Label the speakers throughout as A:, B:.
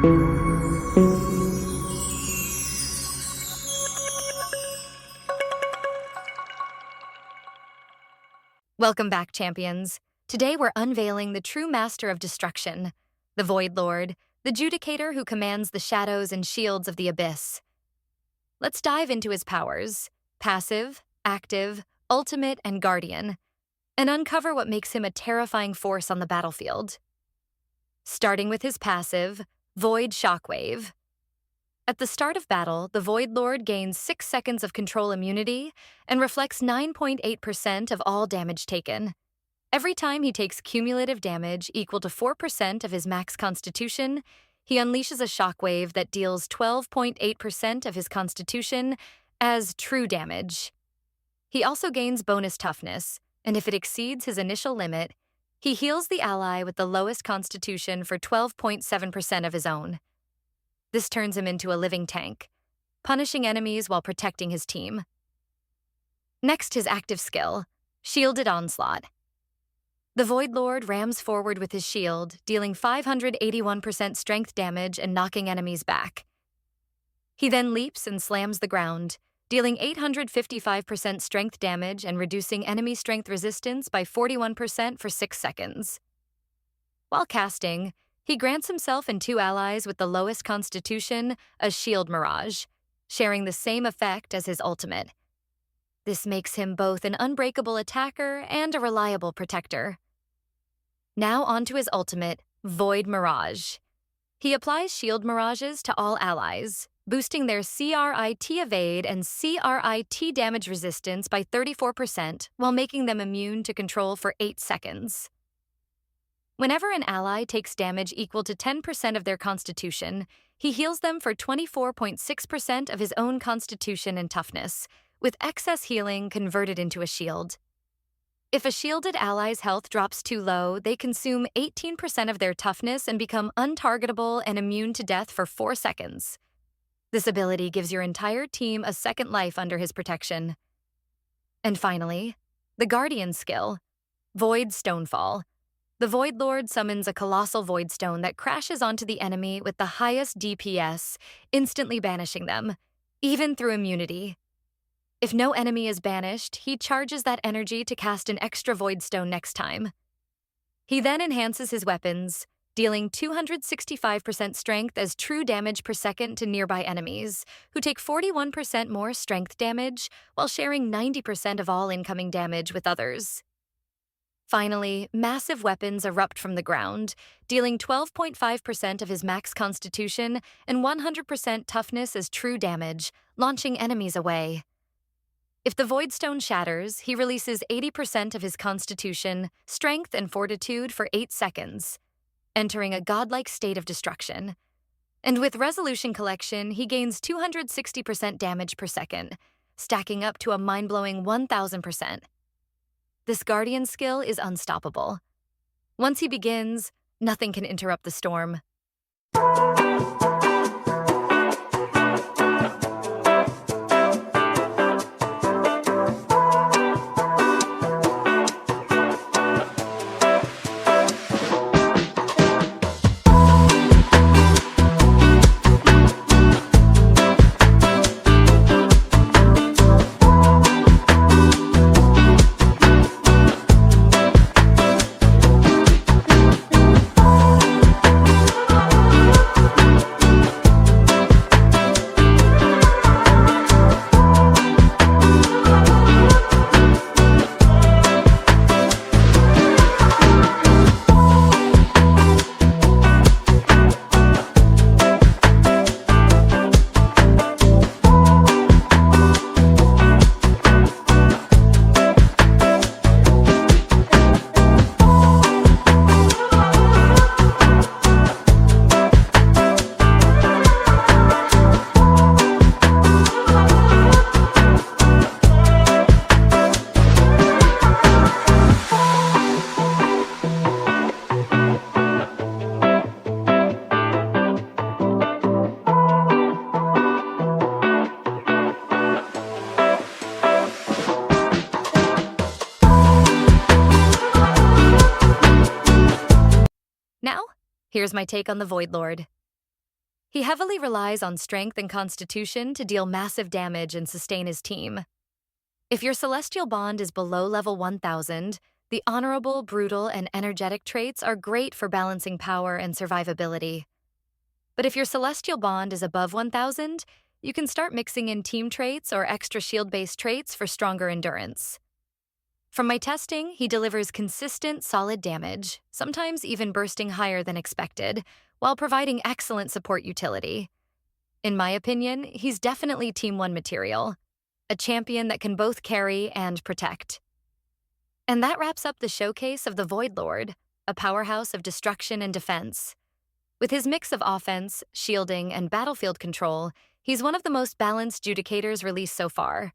A: Welcome back, champions. Today we're unveiling the true master of destruction, the Void Lord, the Judicator who commands the shadows and shields of the abyss. Let's dive into his powers, passive, active, ultimate, and guardian, and uncover what makes him a terrifying force on the battlefield. Starting with his passive, Void Shockwave. At the start of battle, the Void Lord gains 6 seconds of control immunity and reflects 9.8% of all damage taken. Every time he takes cumulative damage equal to 4% of his max constitution, he unleashes a shockwave that deals 12.8% of his constitution as true damage. He also gains bonus toughness, and if it exceeds his initial limit, he heals the ally with the lowest constitution for 12.7% of his own. This turns him into a living tank, punishing enemies while protecting his team. Next, his active skill, Shielded Onslaught. The Void Lord rams forward with his shield, dealing 581% strength damage and knocking enemies back. He then leaps and slams the ground, dealing 855% strength damage and reducing enemy strength resistance by 41% for 6 seconds. While casting, he grants himself and 2 allies with the lowest constitution a shield Mirage, sharing the same effect as his ultimate. This makes him both an unbreakable attacker and a reliable protector. Now onto his ultimate, Void Mirage. He applies shield mirages to all allies, boosting their crit evade and crit damage resistance by 34% while making them immune to control for 8 seconds. Whenever an ally takes damage equal to 10% of their constitution, he heals them for 24.6% of his own constitution and toughness, with excess healing converted into a shield. If a shielded ally's health drops too low, they consume 18% of their toughness and become untargetable and immune to death for 4 seconds. This ability gives your entire team a second life under his protection. And finally, the Guardian skill, Void Stonefall. The Void Lord summons a colossal void stone that crashes onto the enemy with the highest DPS, instantly banishing them, even through immunity. If no enemy is banished, he charges that energy to cast an extra void stone next time. He then enhances his weapons, dealing 265% strength as true damage per second to nearby enemies, who take 41% more strength damage while sharing 90% of all incoming damage with others. Finally, massive weapons erupt from the ground, dealing 12.5% of his max constitution and 100% toughness as true damage, launching enemies away. If the Void Stone shatters, he releases 80% of his constitution, strength, and fortitude for 8 seconds, entering a godlike state of destruction. And with Resolution Collection, he gains 260% damage per second, stacking up to a mind-blowing 1,000%. This Guardian skill is unstoppable. Once he begins, nothing can interrupt the storm. Now, here's my take on the Void Lord. He heavily relies on strength and constitution to deal massive damage and sustain his team. If your celestial bond is below level 1000, the honorable, brutal, and energetic traits are great for balancing power and survivability. But if your celestial bond is above 1000, you can start mixing in team traits or extra shield-based traits for stronger endurance. From my testing, he delivers consistent, solid damage, sometimes even bursting higher than expected, while providing excellent support utility. In my opinion, he's definitely Team 1 material, a champion that can both carry and protect. And that wraps up the showcase of the Void Lord, a powerhouse of destruction and defense. With his mix of offense, shielding, and battlefield control, he's one of the most balanced Judicators released so far.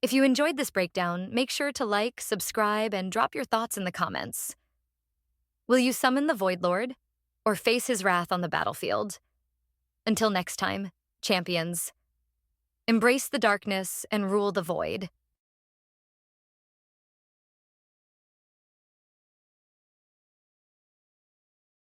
A: If you enjoyed this breakdown, make sure to like, subscribe, and drop your thoughts in the comments. Will you summon the Void Lord, or face his wrath on the battlefield? Until next time, champions, embrace the darkness and rule the void.